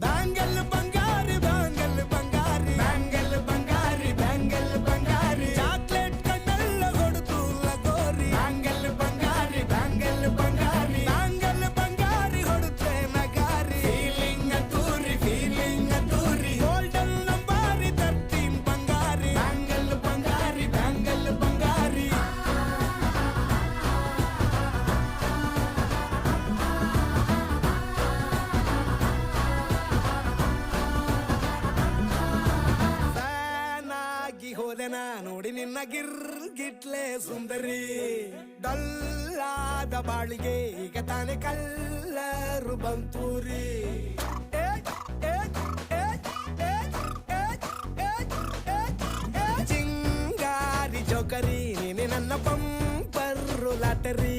bangle ಬಂಗಾರಿ bangle ಬಂಗಾರಿ bangle ಬಂಗಾರಿ bangle ಬಂಗಾರಿ chocolate ಕಣ್ಣೆಲ್ಲ ಹೊಡೆದು ಲಗೋರಿ bangle ಬಂಗಾರಿ bangle ಬಂಗಾರಿ bangle ಬಂಗಾರಿ ಹೊಡುತ್ತೆ ನಗಾರಿ feeling ಅದ್ದೂರಿ golden ನಂಬಾರಿ 13 ಬಂಗಾರಿ bangle ಬಂಗಾರಿ bangle ಬಂಗಾರಿ ಹೋದೆನಾ ನೋಡಿ ನಿನ್ನ ಗಿರ್ಗಿಟ್ಲೆ ಸುಂದರಿ ಡಲ್ಲಾದ ಬಾಳಿಗೆ ಈಗ ತಾನೆ ಕಲ್ಲರು ಬಂತೂರಿ ಚಿಂಗಾರಿ ಜೋಕರಿ ನೀನೆ ನನ್ನ ಪಂಪರ್ರು ಲಾಟರಿ